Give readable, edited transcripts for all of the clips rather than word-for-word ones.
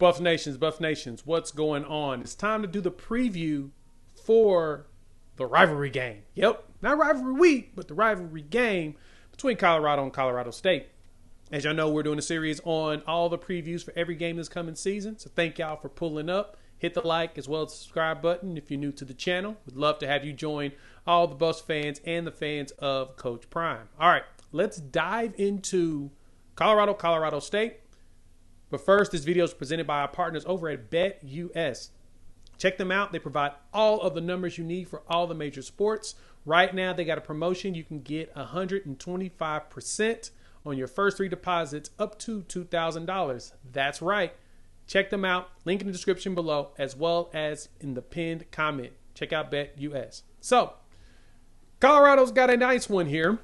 Buff Nations, what's going on? It's time to do the preview for the rivalry game. Yep, not rivalry week, but the rivalry game between Colorado and Colorado State. As y'all know, we're doing a series on all the previews for every game this coming season. So thank y'all for pulling up. Hit the like as well as the subscribe button if you're new to the channel. We'd love to have you join all the Buffs fans and the fans of Coach Prime. All right, let's dive into Colorado State. But first, this video is presented by our partners over at BetUS. Check them out. They provide all of the numbers you need for all the major sports. Right now, they got a promotion. You can get 125% on your first 3 deposits up to $2,000. That's right. Check them out. Link in the description below as well as in the pinned comment. Check out BetUS. So, Colorado's got a nice one here.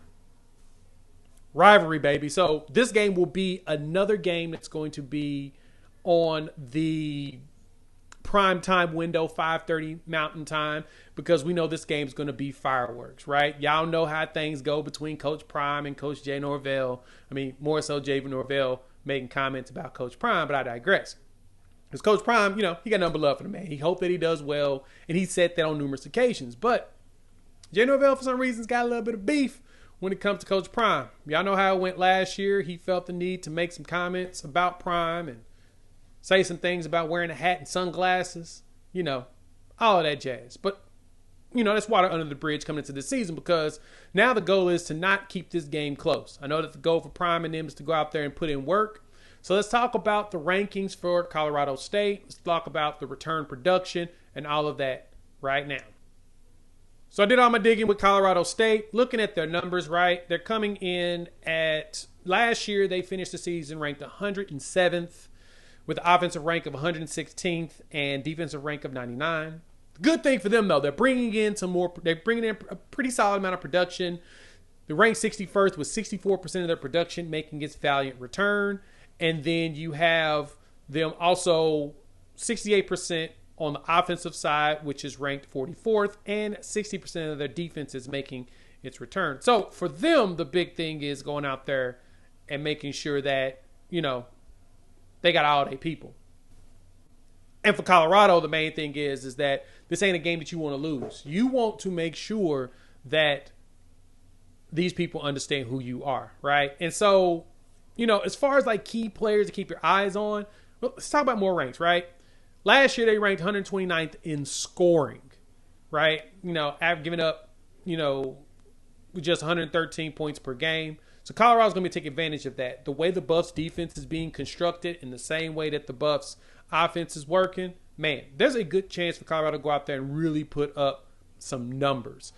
Rivalry, baby. So this game will be another game that's going to be on the prime time window, 5:30 Mountain Time, because we know this game is going to be fireworks, right? Y'all know how things go between Coach Prime and Coach Jay Norvell. I mean, more so Jay Norvell making comments about Coach Prime, but I digress. Because Coach Prime, you know, he got nothing but love for the man. He hoped that he does well, and he said that on numerous occasions. But Jay Norvell, for some reason, has got a little bit of beef when it comes to Coach Prime. Y'all know how it went last year. He felt the need to make some comments about Prime and say some things about wearing a hat and sunglasses, you know, all of that jazz. But, you know, that's water under the bridge coming into this season, because now the goal is to not keep this game close. I know that the goal for Prime and them is to go out there and put in work. So let's talk about the rankings for Colorado State. Let's talk about the return production and all of that right now. So I did all my digging with Colorado State, looking at their numbers, right? They're coming in at, last year they finished the season ranked 107th with an offensive rank of 116th and defensive rank of 99. Good thing for them, though, they're bringing in a pretty solid amount of production. They ranked 61st with 64% of their production making its valiant return. And then you have them also 68% on the offensive side, which is ranked 44th, and 60% of their defense is making its return. So for them, the big thing is going out there and making sure that, you know, they got all their people. And for Colorado, the main thing is that this ain't a game that you want to lose. You want to make sure that these people understand who you are, right? And so, you know, as far as like key players to keep your eyes on, well, let's talk about more ranks, right? Last year, they ranked 129th in scoring, right? You know, I've given up, you know, with just 113 points per game. So Colorado's going to be taking advantage of that. The way the Buffs defense is being constructed in the same way that the Buffs offense is working, man, there's a good chance for Colorado to go out there and really put up some numbers.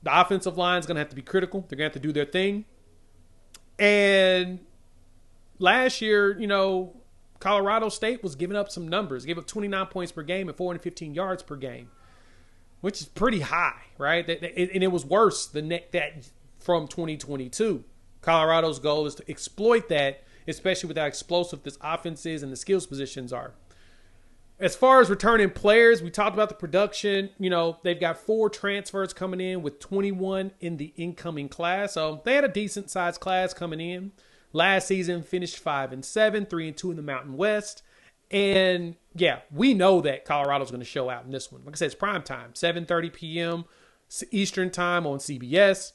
The offensive line is going to have to be critical. They're going to have to do their thing. And last year, you know, Colorado State was giving up some numbers. Gave up 29 points per game and 415 yards per game, which is pretty high, right? And it was worse than that from 2022. Colorado's goal is to exploit that, especially with how explosive this offense is and the skills positions are. As far as returning players, we talked about the production. You know, they've got 4 transfers coming in with 21 in the incoming class. So they had a decent-sized class coming in. Last season finished 5-7, 3-2 in the Mountain West. And yeah, we know that Colorado's going to show out in this one. Like I said, it's prime time, 7:30 p.m. Eastern time on CBS.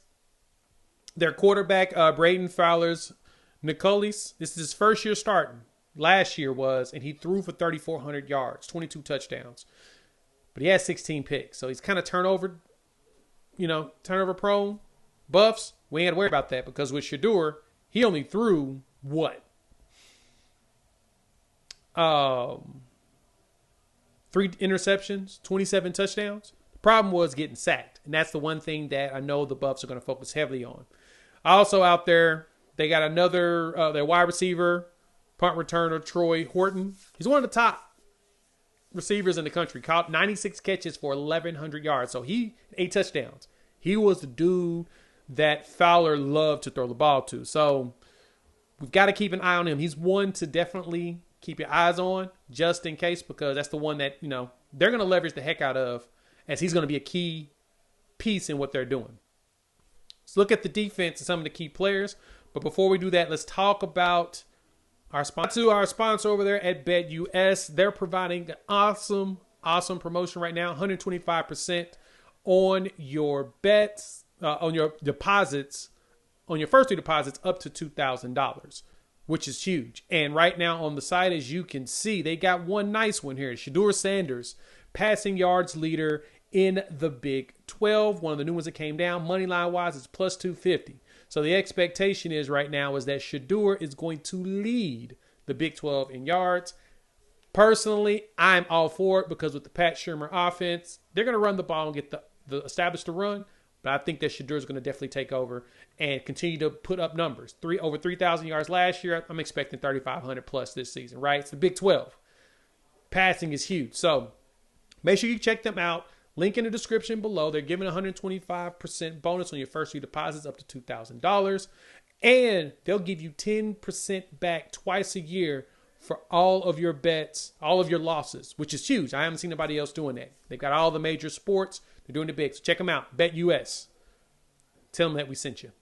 Their quarterback, Braden Fowler's Nicolis, this is his first year starting. Last year was, and he threw for 3,400 yards, 22 touchdowns. But he had 16 picks. So he's kind of turnover prone. Buffs, we ain't got to worry about that, because with Shedeur, he only threw what? 3 interceptions, 27 touchdowns. The problem was getting sacked. And that's the one thing that I know the Buffs are going to focus heavily on. Also out there, they got another, their wide receiver, punt returner, Troy Horton. He's one of the top receivers in the country. Caught 96 catches for 1,100 yards. So 8 touchdowns. He was the dude that Fowler loved to throw the ball to. So we've got to keep an eye on him. He's one to definitely keep your eyes on, just in case, because that's the one that, you know, they're going to leverage the heck out of, as he's going to be a key piece in what they're doing. Let's look at the defense and some of the key players. But before we do that, let's talk about Our sponsor over there at BetUS, they're providing an awesome promotion right now. 125% on your bets, on your deposits, on your first 3 deposits up to $2,000, which is huge. And right now on the site, as you can see, they got one nice one here. Shedeur Sanders, passing yards leader in the Big 12. One of the new ones that came down. Money line wise, it's plus 250. So the expectation is right now is that Shedeur is going to lead the Big 12 in yards. Personally, I'm all for it because with the Pat Shurmur offense, they're going to run the ball and get the establish the run. But I think that Shedeur is going to definitely take over and continue to put up numbers. Over 3,000 yards last year. I'm expecting 3,500 plus this season, right? It's the Big 12. Passing is huge. So make sure you check them out. Link in the description below. They're giving 125% bonus on your first 3 deposits up to $2,000. And they'll give you 10% back twice a year for all of your bets, all of your losses, which is huge. I haven't seen anybody else doing that. They've got all the major sports. They're doing it big. So check them out. BetUS. Tell them that we sent you.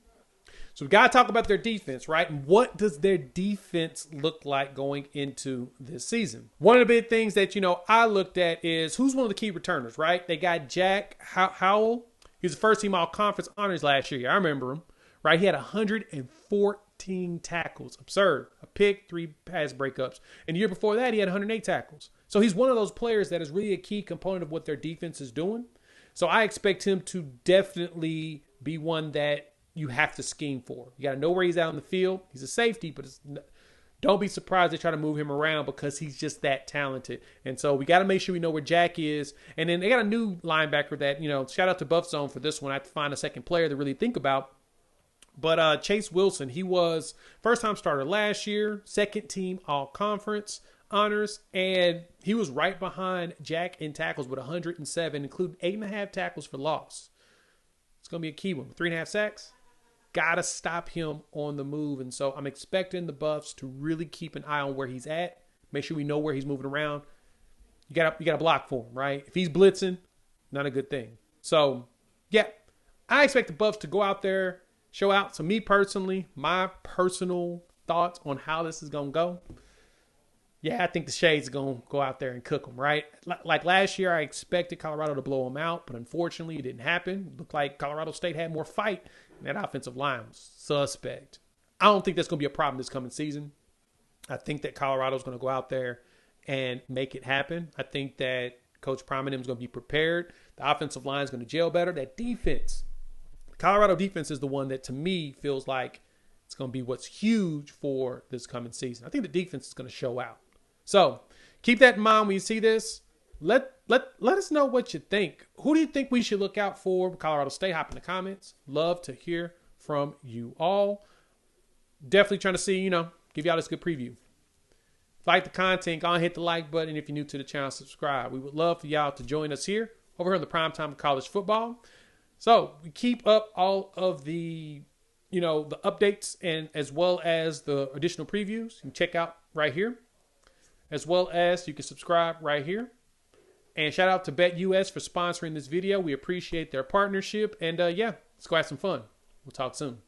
So we got to talk about their defense, right? And what does their defense look like going into this season? One of the big things that, I looked at is who's one of the key returners, right? They got Jack Howell. He was the first team all-conference honors last year. I remember him, right? He had 114 tackles. Absurd. A pick, 3 pass breakups. And the year before that, he had 108 tackles. So he's one of those players that is really a key component of what their defense is doing. So I expect him to definitely be one that you have to scheme for. You got to know where he's out in the field. He's a safety, but don't be surprised they try to move him around because he's just that talented. And so we got to make sure we know where Jack is. And then they got a new linebacker that, shout out to Buff Zone for this one. I have to find a second player to really think about. But Chase Wilson, he was first-time starter last year, second team all-conference honors, and he was right behind Jack in tackles with 107, including 8.5 tackles for loss. It's going to be a key one. 3.5 sacks. Got to stop him on the move. And so I'm expecting the Buffs to really keep an eye on where he's at. Make sure we know where he's moving around. You got to block for him, right? If he's blitzing, not a good thing. So, yeah, I expect the Buffs to go out there, show out. So me personally, my personal thoughts on how this is going to go. Yeah, I think the Shades are going to go out there and cook them, right? Like last year, I expected Colorado to blow them out, but unfortunately, it didn't happen. It looked like Colorado State had more fight, and that offensive line was suspect. I don't think that's going to be a problem this coming season. I think that Colorado's going to go out there and make it happen. I think that Coach Prominent is going to be prepared. The offensive line is going to gel better. That defense, the Colorado defense is the one that, to me, feels like it's going to be what's huge for this coming season. I think the defense is going to show out. So keep that in mind when you see this. Let us know what you think. Who do you think we should look out for? Colorado State, hop in the comments. Love to hear from you all. Definitely trying to see, give y'all this good preview. Like the content, go and hit the like button. If you're new to the channel, subscribe. We would love for y'all to join us here over here in the prime time of college football. So we keep up all of the, the updates and as well as the additional previews. You can check out right here. As well as you can subscribe right here. And shout out to BetUS for sponsoring this video. We appreciate their partnership. And yeah, let's go have some fun. We'll talk soon.